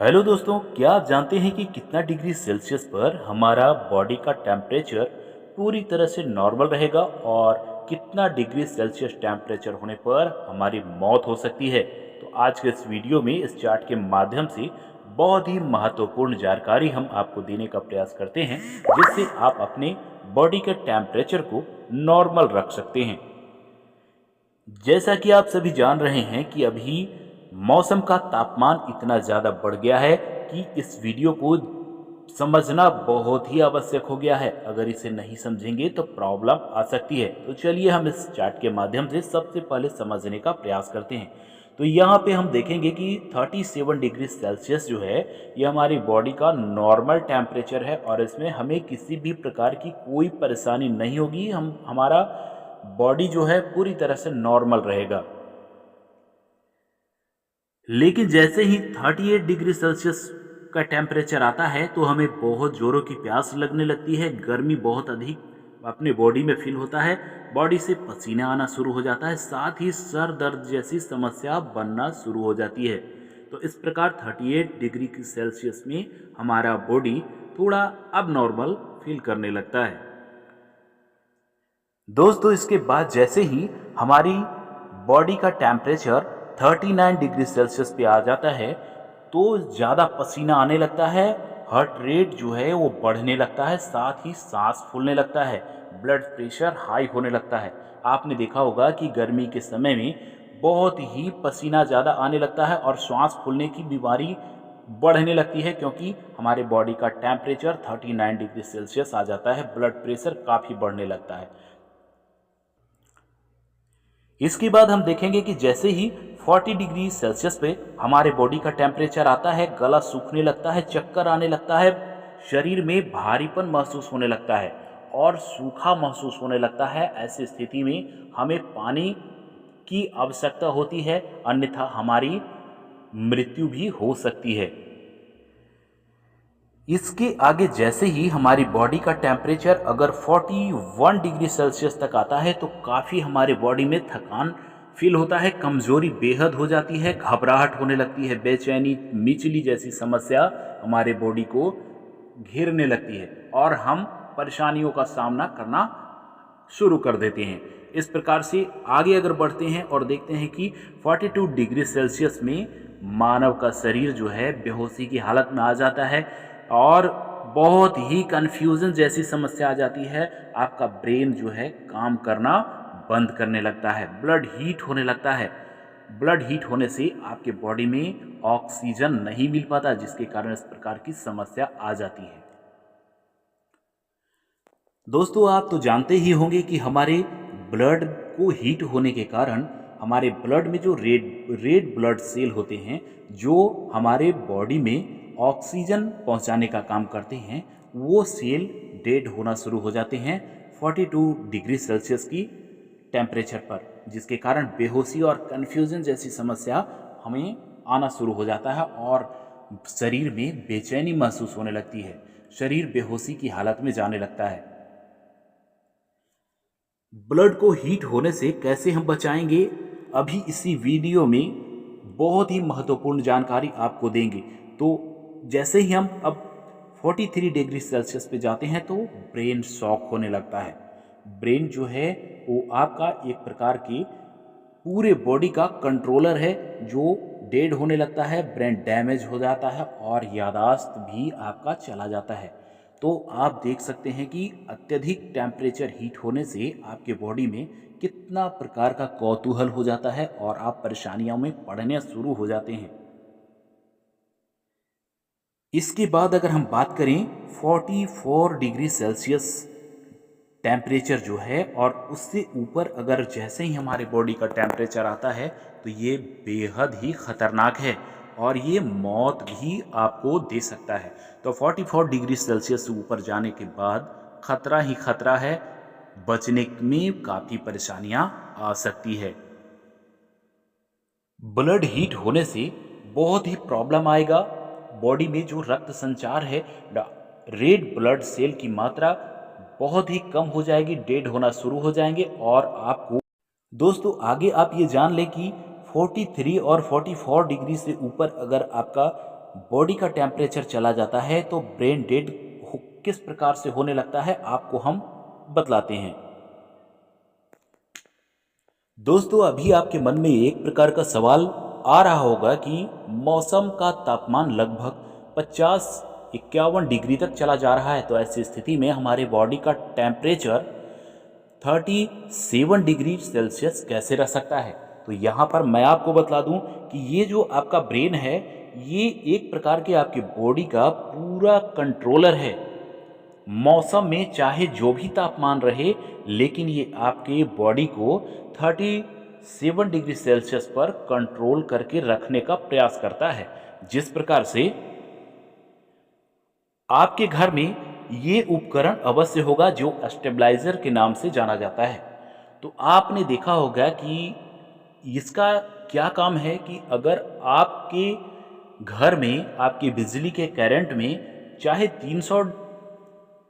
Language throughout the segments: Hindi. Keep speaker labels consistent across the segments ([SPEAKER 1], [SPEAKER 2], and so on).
[SPEAKER 1] हेलो दोस्तों, क्या आप जानते हैं कि कितना डिग्री सेल्सियस पर हमारा बॉडी का टेम्परेचर पूरी तरह से नॉर्मल रहेगा और कितना डिग्री सेल्सियस टेम्परेचर होने पर हमारी मौत हो सकती है। तो आज के इस वीडियो में इस चार्ट के माध्यम से बहुत ही महत्वपूर्ण जानकारी हम आपको देने का प्रयास करते हैं, जिससे आप अपने बॉडी के टेम्परेचर को नॉर्मल रख सकते हैं। जैसा कि आप सभी जान रहे हैं कि अभी मौसम का तापमान इतना ज़्यादा बढ़ गया है कि इस वीडियो को समझना बहुत ही आवश्यक हो गया है। अगर इसे नहीं समझेंगे तो प्रॉब्लम आ सकती है। तो चलिए हम इस चार्ट के माध्यम से सबसे पहले समझने का प्रयास करते हैं। तो यहाँ पे हम देखेंगे कि 37 डिग्री सेल्सियस जो है ये हमारी बॉडी का नॉर्मल टेम्परेचर है और इसमें हमें किसी भी प्रकार की कोई परेशानी नहीं होगी। हमारा बॉडी जो है पूरी तरह से नॉर्मल रहेगा। लेकिन जैसे ही 38 डिग्री सेल्सियस का टेम्परेचर आता है तो हमें बहुत ज़ोरों की प्यास लगने लगती है, गर्मी बहुत अधिक अपने बॉडी में फील होता है, बॉडी से पसीना आना शुरू हो जाता है, साथ ही सर दर्द जैसी समस्या बनना शुरू हो जाती है। तो इस प्रकार 38 डिग्री सेल्सियस में हमारा बॉडी थोड़ा अब नॉर्मल फील करने लगता है। दोस्तों, इसके बाद जैसे ही हमारी बॉडी का टेम्परेचर 39 डिग्री सेल्सियस पे आ जाता है तो ज़्यादा पसीना आने लगता है, हार्ट रेट जो है वो बढ़ने लगता है, साथ ही सांस फूलने लगता है, ब्लड प्रेशर हाई होने लगता है। आपने देखा होगा कि गर्मी के समय में बहुत ही पसीना ज़्यादा आने लगता है और श्वास फूलने की बीमारी बढ़ने लगती है, क्योंकि हमारे बॉडी का टेम्परेचर 39 डिग्री सेल्सियस आ जाता है, ब्लड प्रेशर काफ़ी बढ़ने लगता है। इसके बाद हम देखेंगे कि जैसे ही 40 डिग्री सेल्सियस पे हमारे बॉडी का टेम्परेचर आता है, गला सूखने लगता है, चक्कर आने लगता है, शरीर में भारीपन महसूस होने लगता है और सूखा महसूस होने लगता है। ऐसी स्थिति में हमें पानी की आवश्यकता होती है, अन्यथा हमारी मृत्यु भी हो सकती है। इसके आगे जैसे ही हमारी बॉडी का टेम्परेचर अगर 41 डिग्री सेल्सियस तक आता है तो काफ़ी हमारे बॉडी में थकान फील होता है, कमज़ोरी बेहद हो जाती है, घबराहट होने लगती है, बेचैनी, मिचली जैसी समस्या हमारे बॉडी को घेरने लगती है और हम परेशानियों का सामना करना शुरू कर देते हैं। इस प्रकार से आगे अगर बढ़ते हैं और देखते हैं कि 42 डिग्री सेल्सियस में मानव का शरीर जो है बेहोशी की हालत में आ जाता है और बहुत ही कन्फ्यूज़न जैसी समस्या आ जाती है। आपका ब्रेन जो है काम करना बंद करने लगता है, ब्लड हीट होने लगता है। ब्लड हीट होने से आपके बॉडी में ऑक्सीजन नहीं मिल पाता, जिसके कारण इस प्रकार की समस्या आ जाती है। दोस्तों, आप तो जानते ही होंगे कि हमारे ब्लड को हीट होने के कारण हमारे ब्लड में जो रेड रेड ब्लड सेल होते हैं, जो हमारे बॉडी में ऑक्सीजन पहुंचाने का काम करते हैं, वो सेल डेड होना शुरू हो जाते हैं 42 डिग्री सेल्सियस की टेम्परेचर पर, जिसके कारण बेहोशी और कन्फ्यूजन जैसी समस्या हमें आना शुरू हो जाता है और शरीर में बेचैनी महसूस होने लगती है, शरीर बेहोशी की हालत में जाने लगता है। ब्लड को हीट होने से कैसे हम बचाएंगे, अभी इसी वीडियो में बहुत ही महत्वपूर्ण जानकारी आपको देंगे। तो जैसे ही हम अब 43 डिग्री सेल्सियस पे जाते हैं तो ब्रेन शॉक होने लगता है। ब्रेन जो है वो आपका एक प्रकार की पूरे बॉडी का कंट्रोलर है, जो डेड होने लगता है, ब्रेन डैमेज हो जाता है और यादाश्त भी आपका चला जाता है। तो आप देख सकते हैं कि अत्यधिक टेम्परेचर हीट होने से आपके बॉडी में कितना प्रकार का कौतूहल हो जाता है और आप परेशानियों में पड़ने शुरू हो जाते हैं। इसके बाद अगर हम बात करें 44 डिग्री सेल्सियस टेम्परेचर जो है और उससे ऊपर अगर जैसे ही हमारे बॉडी का टेम्परेचर आता है तो ये बेहद ही ख़तरनाक है और ये मौत भी आपको दे सकता है। तो 44 डिग्री सेल्सियस से ऊपर जाने के बाद खतरा ही खतरा है, बचने में काफ़ी परेशानियां आ सकती है। ब्लड हीट होने से बहुत ही प्रॉब्लम आएगा, बॉडी में जो रक्त संचार है, रेड ब्लड सेल की मात्रा बहुत ही कम हो जाएगी, डेड होना शुरू हो जाएंगे और आपको दोस्तों आगे आप ये जान लें कि 43 और 44 डिग्री से ऊपर अगर आपका बॉडी का टेम्परेचर चला जाता है तो ब्रेन डेड किस प्रकार से होने लगता है आपको हम बतलाते हैं। दोस्तों अभी आपके मन में एक प्रकार का सवाल आ रहा होगा कि मौसम का तापमान लगभग 50-51 डिग्री तक चला जा रहा है, तो ऐसी स्थिति में हमारे बॉडी का टेम्परेचर 37 डिग्री सेल्सियस कैसे रह सकता है। तो यहाँ पर मैं आपको बतला दूं कि ये जो आपका ब्रेन है ये एक प्रकार के आपके बॉडी का पूरा कंट्रोलर है। मौसम में चाहे जो भी तापमान रहे लेकिन ये आपके बॉडी को 37 डिग्री सेल्सियस पर कंट्रोल करके रखने का प्रयास करता है। जिस प्रकार से आपके घर में ये उपकरण अवश्य होगा जो स्टेबलाइजर के नाम से जाना जाता है। तो आपने देखा होगा कि इसका क्या काम है कि अगर आपके घर में आपकी बिजली के करंट में चाहे 300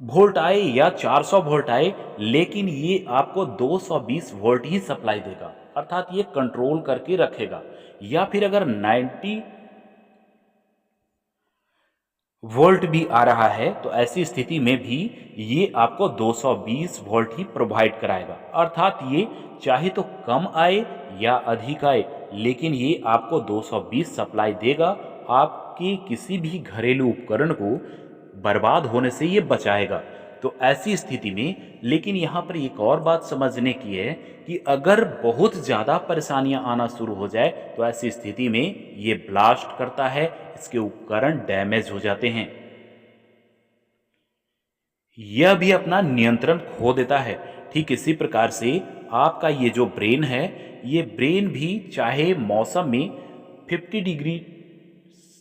[SPEAKER 1] वोल्ट आए या 400 वोल्ट आए लेकिन ये आपको 220 वोल्ट ही सप्लाई देगा, अर्थात ये कंट्रोल करके रखेगा। या फिर अगर 90 वोल्ट भी आ रहा है तो ऐसी स्थिति में भी ये आपको 220 वोल्ट ही प्रोवाइड कराएगा, अर्थात ये चाहे तो कम आए या अधिक आए लेकिन ये आपको 220 सप्लाई देगा। आपके किसी भी घरेलू उपकरण को बर्बाद होने से ये बचाएगा। तो ऐसी स्थिति में लेकिन यहाँ पर एक और बात समझने की है कि अगर बहुत ज़्यादा परेशानियां आना शुरू हो जाए तो ऐसी स्थिति में ये ब्लास्ट करता है, इसके उपकरण डैमेज हो जाते हैं, यह भी अपना नियंत्रण खो देता है। ठीक इसी प्रकार से आपका ये जो ब्रेन है ये ब्रेन भी चाहे मौसम में 50 डिग्री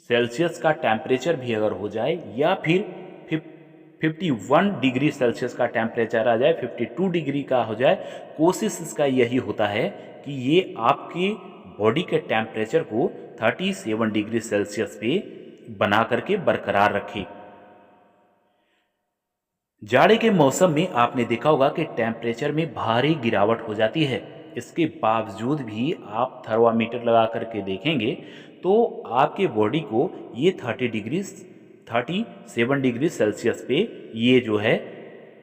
[SPEAKER 1] सेल्सियस का टेम्परेचर भी अगर हो जाए या फिर 51 डिग्री सेल्सियस का टेम्परेचर आ जाए, 52 डिग्री का हो जाए, कोशिश इसका यही होता है कि ये आपकी बॉडी के टेम्परेचर को 37 डिग्री सेल्सियस पे बना करके बरकरार रखे। जाड़े के मौसम में आपने देखा होगा कि टेम्परेचर में भारी गिरावट हो जाती है, इसके बावजूद भी आप थर्मामीटर लगा करके देखेंगे तो आपके बॉडी को ये 37 डिग्री सेल्सियस पे ये जो है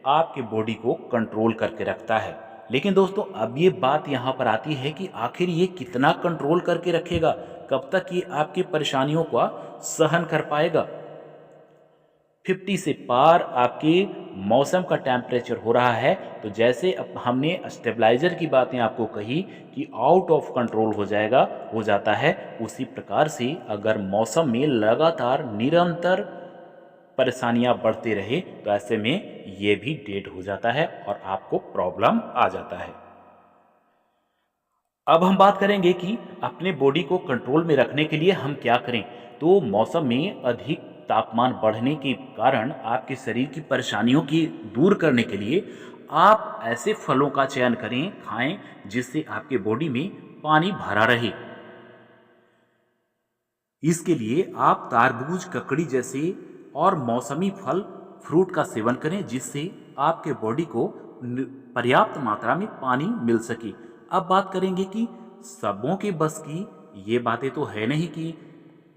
[SPEAKER 1] आपके बॉडी को कंट्रोल करके रखता है। लेकिन दोस्तों अब ये बात यहाँ पर आती है कि आखिर ये कितना कंट्रोल करके रखेगा, कब तक ये आपकी परेशानियों का सहन कर पाएगा। 50 से पार आपके मौसम का टेम्परेचर हो रहा है तो जैसे अब हमने स्टेबलाइजर की बातें आपको कही कि आउट ऑफ कंट्रोल हो जाता है, उसी प्रकार से अगर मौसम में लगातार निरंतर परेशानियां बढ़ती रहे तो ऐसे में ये भी डेड हो जाता है और आपको प्रॉब्लम आ जाता है। अब हम बात करेंगे कि अपने बॉडी को कंट्रोल में रखने के लिए हम क्या करें। तो मौसम में अधिक तापमान बढ़ने के कारण आपके शरीर की परेशानियों की दूर करने के लिए आप ऐसे फलों का चयन करें, खाएं जिससे आपके बॉडी में पानी भरा रहे। इसके लिए आप तरबूज, ककड़ी जैसे और मौसमी फल फ्रूट का सेवन करें जिससे आपके बॉडी को पर्याप्त मात्रा में पानी मिल सके। अब बात करेंगे कि सबों के बस की ये बातें तो है नहीं कि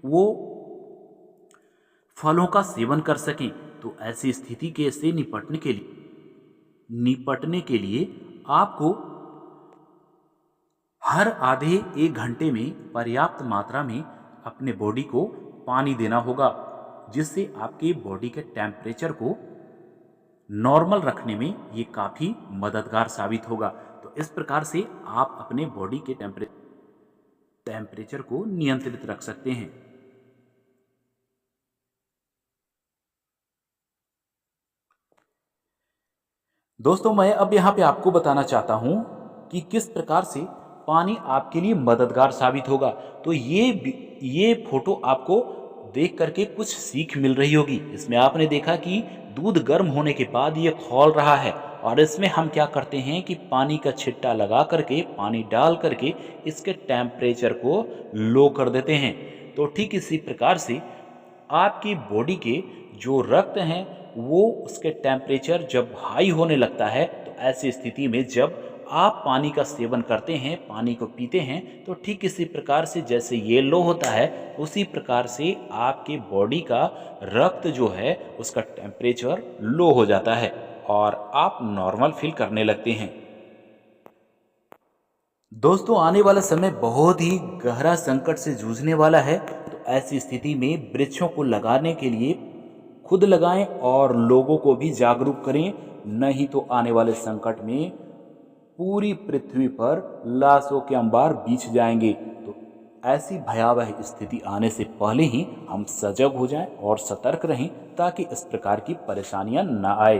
[SPEAKER 1] वो फलों का सेवन कर सकें, तो ऐसी स्थिति के से निपटने के लिए आपको हर आधे 1 घंटे में पर्याप्त मात्रा में अपने बॉडी को पानी देना होगा जिससे आपके बॉडी के टेम्परेचर को नॉर्मल रखने में ये काफ़ी मददगार साबित होगा। तो इस प्रकार से आप अपने बॉडी के टेम्परेचर को नियंत्रित रख सकते हैं। दोस्तों मैं अब यहाँ पे आपको बताना चाहता हूँ कि किस प्रकार से पानी आपके लिए मददगार साबित होगा। तो ये फोटो आपको देख करके कुछ सीख मिल रही होगी। इसमें आपने देखा कि दूध गर्म होने के बाद ये खौल रहा है और इसमें हम क्या करते हैं कि पानी का छिट्टा लगा करके, पानी डाल करके इसके टेम्परेचर को लो कर देते हैं। तो ठीक इसी प्रकार से आपकी बॉडी के जो रक्त हैं वो उसके टेम्परेचर जब हाई होने लगता है तो ऐसी स्थिति में जब आप पानी का सेवन करते हैं, पानी को पीते हैं, तो ठीक इसी प्रकार से जैसे ये लो होता है, उसी प्रकार से आपके बॉडी का रक्त जो है उसका टेम्परेचर लो हो जाता है और आप नॉर्मल फील करने लगते हैं। दोस्तों, आने वाला समय बहुत ही गहरा संकट से जूझने वाला है, तो ऐसी स्थिति में वृक्षों को लगाने के लिए खुद लगाएं और लोगों को भी जागरूक करें, नहीं तो आने वाले संकट में पूरी पृथ्वी पर लाशों के अंबार बिछ जाएंगे। तो ऐसी भयावह स्थिति आने से पहले ही हम सजग हो जाएं और सतर्क रहें, ताकि इस प्रकार की परेशानियां न आए।